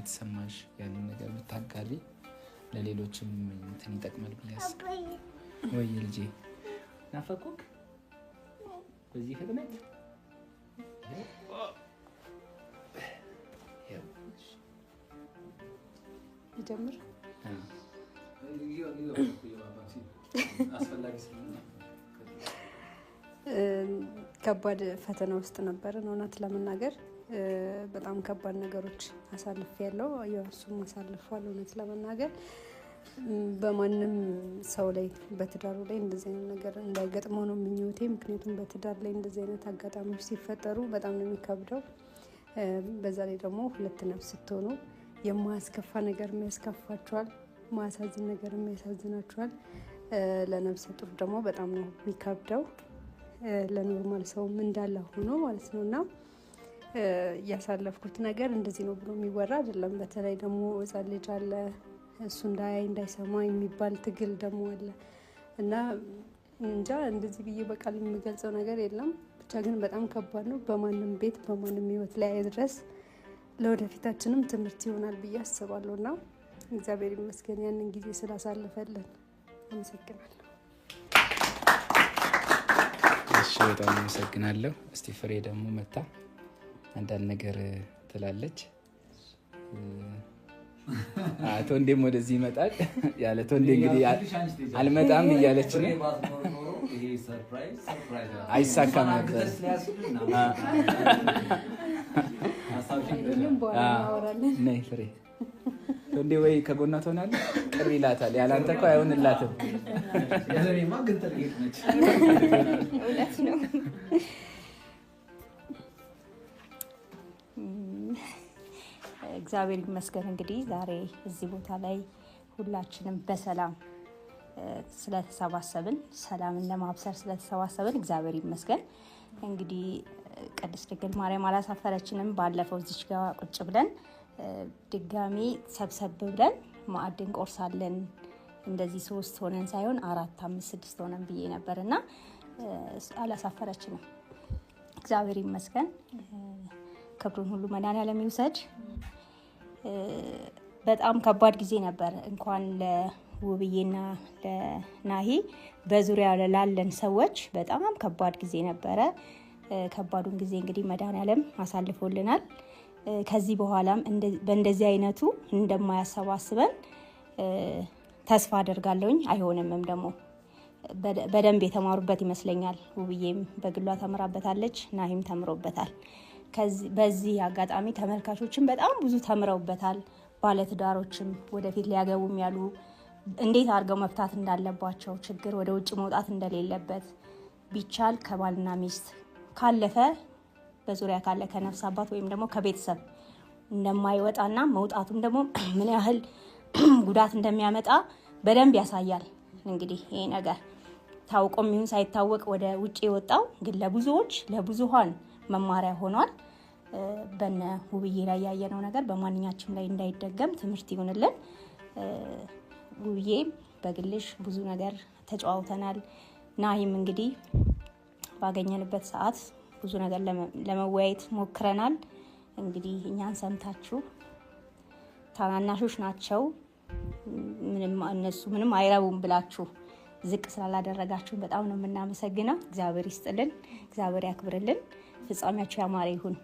እየተሰማሽ ያለው ነገር ብታጋሪ ለሌሎችም እንትን ይጠቅማል ብዬ አስባለሁ። ወይ ልጄ ናፈቁክ? በዚህ ፍጥነት ይጀምር ከባድ ፈተና ውስጥ ነበርን እውነት ለመናገር በጣም ከባድ ነገሮች አሳልፌያለሁ። እሱም አሳልፏል። እውነት ለመናገር በማንም ሰው ላይ በትዳሩ ላይ እንደዚህ አይነት ነገር እንዳይገጥመው ነው ምኞቴ። ምክንያቱም በትዳር ላይ እንደዚህ አይነት አጋጣሚዎች ሲፈጠሩ በጣም ነው የሚከብደው። በዛ ላይ ደግሞ ሁለት ነፍስ ስትሆኑ የማያስከፋ ነገር የሚያስከፋችኋል፣ ማያሳዝን ነገር የሚያሳዝናችኋል። ለነፍሰ ጡር ደግሞ በጣም ነው የሚከብደው። ለኖርማል ሰውም እንዳለ ሆኖ ማለት ነው። እና ያሳለፍኩት ነገር እንደዚህ ነው ብሎ የሚወራ አይደለም። በተለይ ደግሞ ሕፃን ልጅ አለ፣ እሱ እንዳያይ እንዳይሰማ የሚባል ትግል ደግሞ አለ እና እንጃ እንደዚህ ብዬ በቃል የሚገልጸው ነገር የለም። ብቻ ግን በጣም ከባድ ነው። በማንም ቤት በማንም ሕይወት ላይ አይድረስ። ለወደፊታችንም ትምህርት ይሆናል ብዬ አስባለሁ እና እግዚአብሔር ይመስገን ያንን ጊዜ ስላሳለፈልን አመሰግናለሁ። እሺ በጣም አመሰግናለሁ። እስቲ ፍሬ ደግሞ መታ አንዳንድ ነገር ትላለች። ቶንዴም ወደዚህ ይመጣል። ያለ ቶንዴ እንግዲህ አልመጣም እያለች ነው። አይሳካም ነበር። ነይ ፍሬ ቶንዴ ወይ ከጎኗ ትሆናለህ። ቅር ይላታል። ያላንተ እኮ አይሆንላትም። እግዚአብሔር ይመስገን። እንግዲህ ዛሬ እዚህ ቦታ ላይ ሁላችንም በሰላም ስለተሰባሰብን ሰላምን ለማብሰር ስለተሰባሰብን እግዚአብሔር ይመስገን። እንግዲህ ቅድስት ድንግል ማርያም አላሳፈረችንም። ባለፈው እዚች ጋር ቁጭ ብለን ድጋሚ ሰብሰብ ብለን ማዕድ እንቆርሳለን። እንደዚህ 3 ሆነን ሳይሆን 4፣ 5፣ 6 ሆነን ብዬ ነበርና አላሳፈረችንም። እግዚአብሔር ይመስገን። ክብሩን ሁሉ መድኃኒዓለም ይውሰድ። በጣም ከባድ ጊዜ ነበር። እንኳን ለውብዬና ለናሂ በዙሪያ ላለን ሰዎች በጣም ከባድ ጊዜ ነበረ። ከባዱን ጊዜ እንግዲህ መድኃኒዓለም አሳልፎልናል። ከዚህ በኋላም በእንደዚህ አይነቱ እንደማያሰባስበን ተስፋ አደርጋለሁኝ። አይሆንምም ደግሞ በደንብ የተማሩበት ይመስለኛል። ውብዬም በግሏ ተምራበታለች፣ ናሂም ተምሮበታል። በዚህ አጋጣሚ ተመልካቾችም በጣም ብዙ ተምረውበታል። ባለትዳሮችም ወደፊት ሊያገቡም ያሉ እንዴት አድርገው መፍታት እንዳለባቸው፣ ችግር ወደ ውጭ መውጣት እንደሌለበት፣ ቢቻል ከባልና ሚስት ካለፈ በዙሪያ ካለ ከነፍስ አባት ወይም ደግሞ ከቤተሰብ እንደማይወጣና መውጣቱም ደግሞ ምን ያህል ጉዳት እንደሚያመጣ በደንብ ያሳያል። እንግዲህ ይሄ ነገር ታውቆም ይሁን ሳይታወቅ ወደ ውጭ የወጣው ግን ለብዙዎች ለብዙሃን መማሪያ ሆኗል። በነ ውብዬ ላይ ያየነው ነገር በማንኛችም ላይ እንዳይደገም ትምህርት ይሁንልን። ውብዬ በግልሽ ብዙ ነገር ተጫዋውተናል። ናሂም እንግዲህ ባገኘንበት ሰዓት ብዙ ነገር ለመወያየት ሞክረናል። እንግዲህ እኛን ሰምታችሁ ታናናሾች ናቸው እነሱ ምንም አይረቡም ብላችሁ ዝቅ ስላላደረጋችሁ በጣም ነው የምናመሰግነው። እግዚአብሔር ይስጥልን፣ እግዚአብሔር ያክብርልን። ፍጻሜያችሁ ያማረ ይሁን።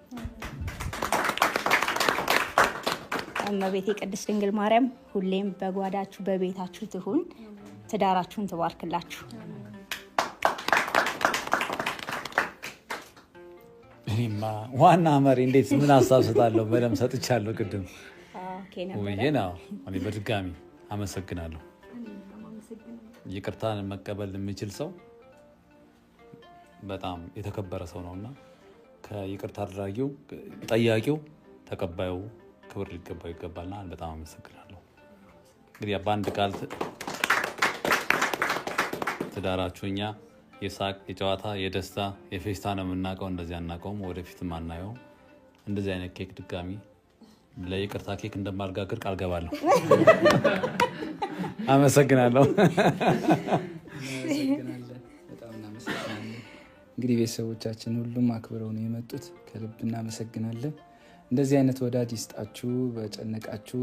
እመቤቴ ቅድስት ድንግል ማርያም ሁሌም በጓዳችሁ በቤታችሁ ትሁን፣ ትዳራችሁን ትባርክላችሁ። እኔማ ዋና መሪ እንዴት ምን አሳስታለሁ? በደምብ ሰጥቻለሁ ቅድም። ውብዬ ነው። እኔ በድጋሚ አመሰግናለሁ። ይቅርታን መቀበል የሚችል ሰው በጣም የተከበረ ሰው ነውና ከይቅርታ አድራጊው ጠያቂው ተቀባዩ ክብር ሊገባው ይገባልና በጣም አመሰግናለሁ። እንግዲህ በአንድ ቃል ትዳራችሁ እኛ የሳቅ የጨዋታ የደስታ የፌስታ ነው የምናውቀው። እንደዚህ አናውቀውም፣ ወደፊትም አናየው። እንደዚህ አይነት ኬክ ድጋሚ ለይቅርታ ኬክ እንደማልጋግር ቃል ገባለሁ። አመሰግናለሁ። በጣም እናመሰግናለን። እንግዲህ ቤተሰቦቻችን ሁሉም አክብረው ነው የመጡት። ከልብ እናመሰግናለን። እንደዚህ አይነት ወዳጅ ይስጣችሁ። በጨነቃችሁ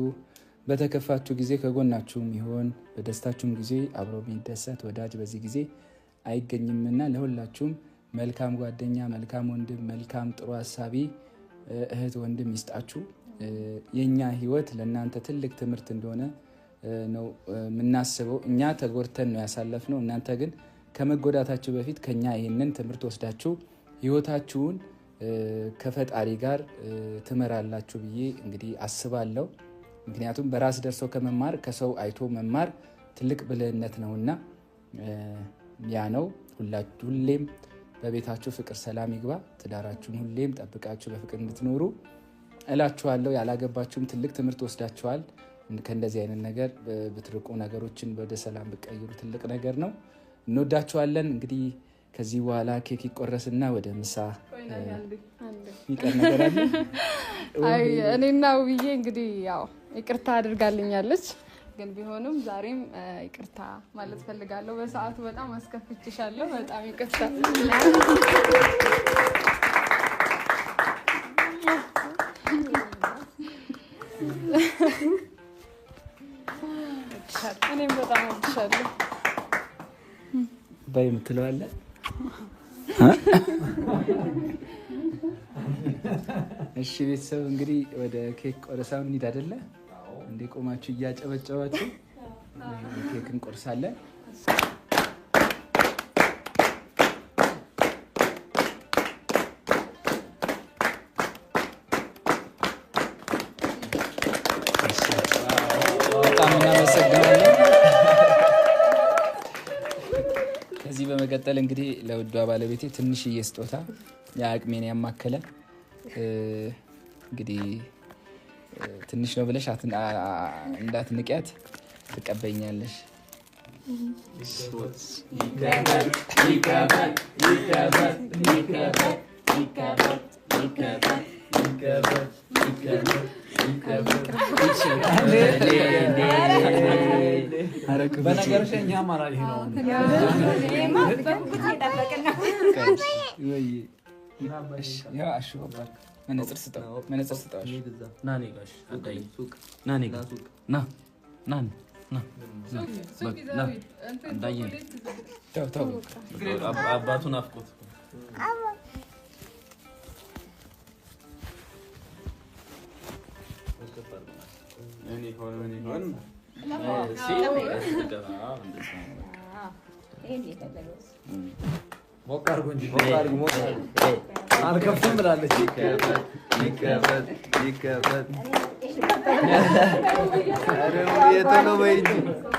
በተከፋችሁ ጊዜ ከጎናችሁም ይሆን፣ በደስታችሁም ጊዜ አብሮ የሚደሰት ወዳጅ በዚህ ጊዜ አይገኝምና ለሁላችሁም መልካም ጓደኛ፣ መልካም ወንድም፣ መልካም ጥሩ ሀሳቢ እህት ወንድም ይስጣችሁ። የኛ ህይወት ለእናንተ ትልቅ ትምህርት እንደሆነ ነው የምናስበው። እኛ ተጎድተን ነው ያሳለፍነው። እናንተ ግን ከመጎዳታችሁ በፊት ከኛ ይህንን ትምህርት ወስዳችሁ ህይወታችሁን ከፈጣሪ ጋር ትመራላችሁ ብዬ እንግዲህ አስባለሁ። ምክንያቱም በራስ ደርሶ ከመማር ከሰው አይቶ መማር ትልቅ ብልህነት ነውና ያ ነው። ሁሌም በቤታችሁ ፍቅር፣ ሰላም ይግባ። ትዳራችሁን ሁሌም ጠብቃችሁ በፍቅር እንድትኖሩ እላችኋለሁ። ያላገባችሁም ትልቅ ትምህርት ወስዳችኋል። ከእንደዚህ አይነት ነገር ብትርቁ፣ ነገሮችን ወደ ሰላም ብቀይሩ ትልቅ ነገር ነው። እንወዳችኋለን። እንግዲህ ከዚህ በኋላ ኬክ ይቆረስና ወደ ምሳ ይቀር ነገር አለ። እኔና ውብዬ እንግዲህ ያው ይቅርታ አድርጋልኛለች፣ ግን ቢሆንም ዛሬም ይቅርታ ማለት ፈልጋለሁ። በሰዓቱ በጣም አስከፍችሻለሁ። በጣም ይቅርታ። እኔም በጣም ወድሻለሁ። ባይ የምትለዋለ እሺ ቤተሰብ እንግዲህ ወደ ኬክ ቆረሳው እንሂድ አይደለ? እንዴ ቆማችሁ እያጨበጨባችሁ ኬክ እንቆርሳለን። በጣም እናመሰግናለን። ከዚህ በመቀጠል እንግዲህ ለውዷ ባለቤቴ ትንሽዬ ስጦታ የአቅሜን ያማከለ እንግዲህ ትንሽ ነው ብለሽ እንዳትንቂያት ትቀበኛለሽ። በነገርሽ እኛ አማራጭ ነው። መነጽር ስጠው። አባቱን አፍቆት ሞቅ አድርጎ እንጂ አልከፍትም ብላለች።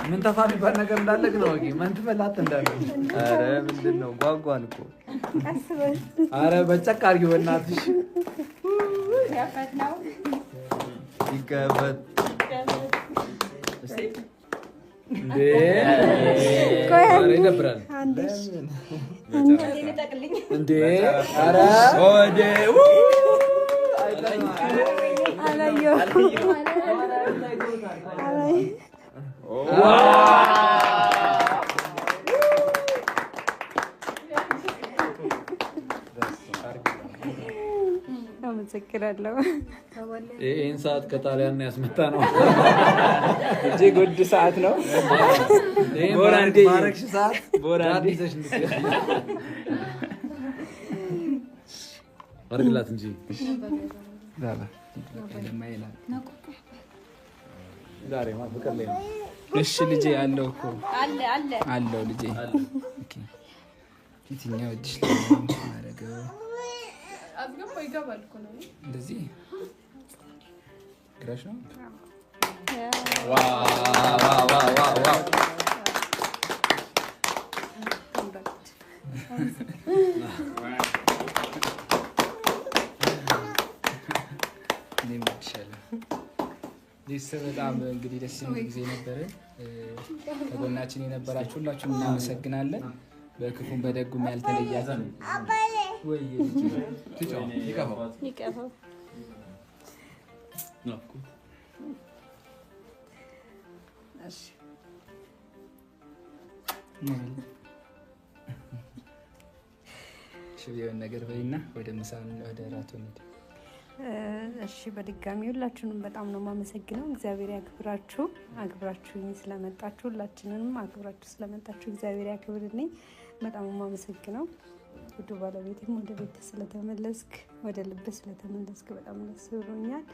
ምን ተፋ የሚባል ነገር እንዳለ ግን ወቂ ምን ትበላት እንዳለ። ኧረ ምንድን ነው ጓጓን እኮ። ኧረ በጨቅ አድርጊው በእናትሽ። ይከፈት ይደብራል እንዴ! ኧረ አመሰግናለሁ። ይህን ሰዓት ከጣሊያን ያስመጣ ነው። እጅግ ውድ ሰዓት ነው። ማረግሽ ሰዓት ይዘሽ አድርግላት እንጂ ዛሬማ ፍቅር ላይ ነው። እሺ ልጄ አለው እኮ አለው ልጄ። የትኛው እጅሽ ላይ ማረገው? እንደዚህ ግራሽ ነው። በጣም እንግዲህ ደስ የሚል ጊዜ ነበረን። ከጎናችን የነበራችሁ ሁላችሁም እናመሰግናለን። በክፉም በደጉም ያልተለያችሁ ሽቢውን ነገር በይና ወደ ምሳ ወደ እራቱ እንሂድ። እሺ በድጋሚ ሁላችሁንም በጣም ነው የማመሰግነው። እግዚአብሔር ያክብራችሁ። አክብራችሁኝ ስለመጣችሁ ሁላችንንም አክብራችሁ ስለመጣችሁ እግዚአብሔር ያክብርልኝ። በጣም የማመሰግነው። ውዱ ባለቤቴም ወደ ቤት ስለተመለስክ ወደ ልብ ስለተመለስክ በጣም ደስ ብሎኛል።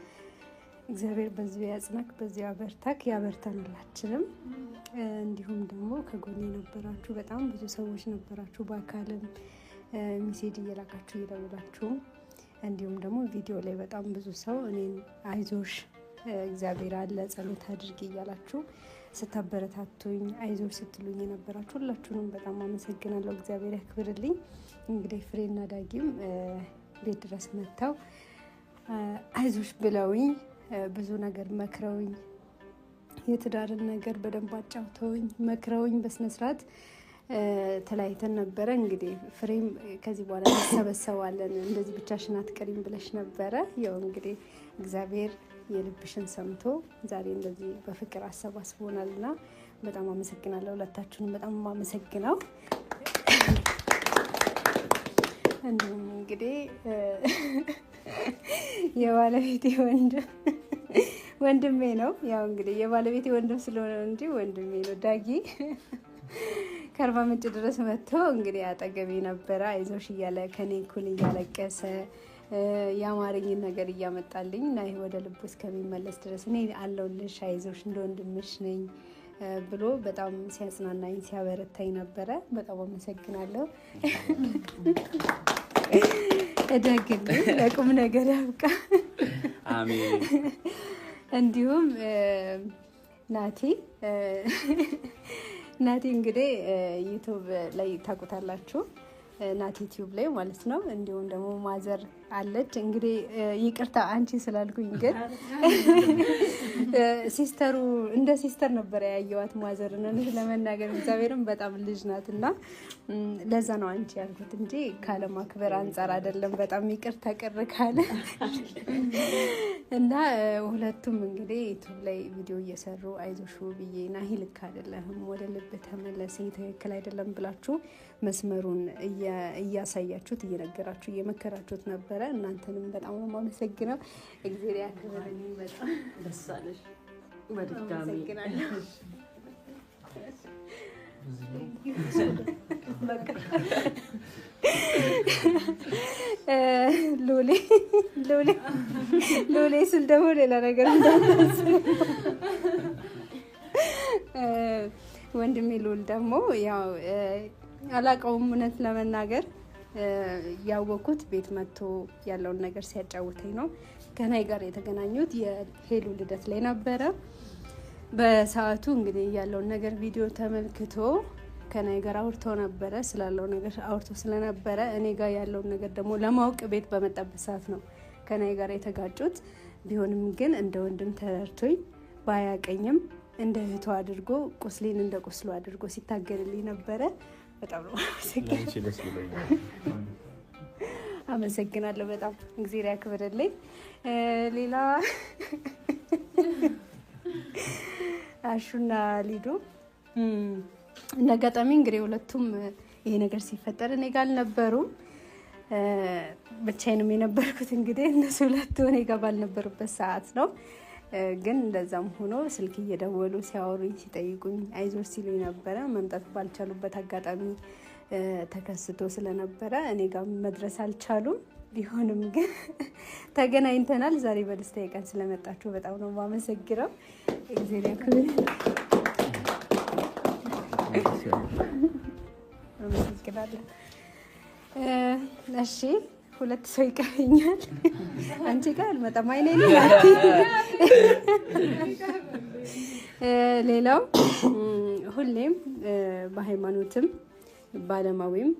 እግዚአብሔር በዚህ ያጽናክ፣ በዚህ ያበርታክ፣ ያበርታን ሁላችንም። እንዲሁም ደግሞ ከጎኔ ነበራችሁ በጣም ብዙ ሰዎች ነበራችሁ፣ በአካልም ሚሴጅ እየላካችሁ እየደውላችሁ፣ እንዲሁም ደግሞ ቪዲዮ ላይ በጣም ብዙ ሰው እኔን አይዞሽ እግዚአብሔር አለ ጸሎት አድርጊ እያላችሁ ስታበረታቱኝ አይዞሽ ስትሉኝ የነበራችሁ ሁላችሁንም በጣም አመሰግናለሁ። እግዚአብሔር ያክብርልኝ። እንግዲህ ፍሬና ዳጊም ቤት ድረስ መጥተው አይዞሽ ብለውኝ ብዙ ነገር መክረውኝ የትዳርን ነገር በደንብ አጫውተውኝ መክረውኝ በስነስርዓት ተለያይተን ነበረ። እንግዲህ ፍሬም ከዚህ በኋላ እንሰበሰባለን እንደዚህ ብቻሽን አትቀሪም ብለሽ ነበረ። ያው እንግዲህ እግዚአብሔር የልብሽን ሰምቶ ዛሬ እንደዚህ በፍቅር አሰባስቦናልና በጣም አመሰግናለሁ። ሁለታችሁንም በጣም አመሰግናለሁ። እንዲሁም እንግዲህ የባለቤቴ ወንድሜ ነው። ያው እንግዲህ የባለቤቴ ወንድም ስለሆነ እንጂ ወንድሜ ነው። ዳጊ ከአርባ ምንጭ ድረስ መጥቶ እንግዲህ አጠገቤ ነበረ። አይዞሽ እያለ ከኔ እኩል እያለቀሰ የአማርኝን ነገር እያመጣልኝ እና ይሄ ወደ ልቡ እስከሚመለስ ድረስ እኔ አለሁልሽ አይዞሽ እንደ ወንድምሽ ነኝ ብሎ በጣም ሲያጽናናኝ ሲያበረታኝ ነበረ። በጣም አመሰግናለሁ። እደግልኝ ለቁም ነገር ያብቃ። አሜን። እንዲሁም ናቲ እንግዲህ ዩቲዩብ ላይ ታውቁታላችሁ፣ ናቲ ዩቲዩብ ላይ ማለት ነው። እንዲሁም ደግሞ ማዘር አለች። እንግዲህ ይቅርታ አንቺ ስላልኩኝ ግን ሲስተሩ እንደ ሲስተር ነበር ያየዋት ማዘርን ለመናገር እግዚአብሔርም በጣም ልጅ ናት እና ለዛ ነው አንቺ ያልኩት እንጂ ካለማክበር አንጻር አይደለም። በጣም ይቅርታ ቅር ካለ እና ሁለቱም እንግዲህ ዩቲዩብ ላይ ቪዲዮ እየሰሩ አይዞሽ ብዬ ናሂ ልክ አይደለም ወደ ልብ ተመለስ ትክክል አይደለም ብላችሁ መስመሩን እያሳያችሁት እየነገራችሁ እየመከራችሁት ነበረ። እናንተንም በጣም ነው የማመሰግነው። እግዚአብሔር ያክብርልኝ። በጣም ደስ አለሽ። በድጋሚ ሎሌ ስል ደግሞ ሌላ ነገር ወንድሜ ሎል ደግሞ ያው አላውቀውም እውነት ለመናገር ያወኩት ቤት መጥቶ ያለውን ነገር ሲያጫውተኝ ነው። ከናይ ጋር የተገናኙት የሄሉ ልደት ላይ ነበረ። በሰዓቱ እንግዲህ ያለውን ነገር ቪዲዮ ተመልክቶ ከናይ ጋር አውርቶ ነበረ። ስላለው ነገር አውርቶ ስለነበረ እኔ ጋር ያለውን ነገር ደግሞ ለማወቅ ቤት በመጣበት ሰዓት ነው ከናይ ጋር የተጋጩት። ቢሆንም ግን እንደ ወንድም ተረድቶኝ ባያቀኝም እንደ እህቱ አድርጎ ቁስሌን እንደ ቁስሉ አድርጎ ሲታገልልኝ ነበረ። በጣም ነው አመሰግናለሁ። በጣም እግዚአብሔር ያክብርልኝ። ሌላ አሹና ሊዱ እንደጋጣሚ እንግዲህ ሁለቱም ይሄ ነገር ሲፈጠር እኔ ጋር አልነበሩም። ብቻዬንም የነበርኩት እንግዲህ እነሱ ሁለቱ እኔ ጋር ባልነበሩበት ሰዓት ነው። ግን እንደዛም ሆኖ ስልክ እየደወሉ ሲያወሩኝ ሲጠይቁኝ አይዞሽ ሲሉኝ ነበረ። መምጣት ባልቻሉበት አጋጣሚ ተከስቶ ስለነበረ እኔ ጋር መድረስ አልቻሉም። ቢሆንም ግን ተገናኝተናል። ዛሬ በደስታ ቀን ስለመጣችሁ በጣም ነው የማመሰግነው። እግዚአብሔር ያክብር። አመሰግናለሁ። እሺ ሁለት ሰው ይቀረኛል። አንቺ ጋር አልመጣም። አይኔ ሌላው ሁሌም በሃይማኖትም ባለማዊም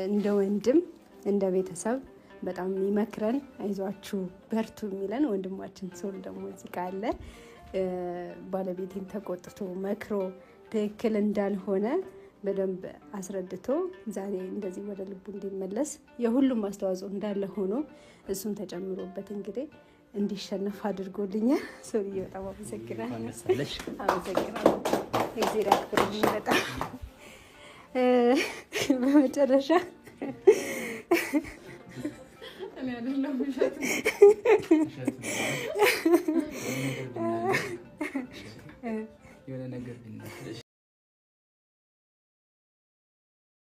እንደ ወንድም እንደ ቤተሰብ በጣም የሚመክረን አይዟችሁ በርቱ የሚለን ወንድማችን ሶል ደግሞ እዚህ ጋር አለ። ባለቤቴን ተቆጥቶ መክሮ ትክክል እንዳልሆነ በደንብ አስረድቶ ዛሬ እንደዚህ ወደ ልቡ እንዲመለስ የሁሉም አስተዋጽኦ እንዳለ ሆኖ እሱን ተጨምሮበት እንግዲህ እንዲሸነፍ አድርጎልኛል። ሶልዬ በጣም አመሰግናለሁ። አመሰግናለሁ። እግዚአብሔር ያክብርልኝ በጣም በመጨረሻ እኔ አይደለም እሸት የሆነ ነገር ቢናገር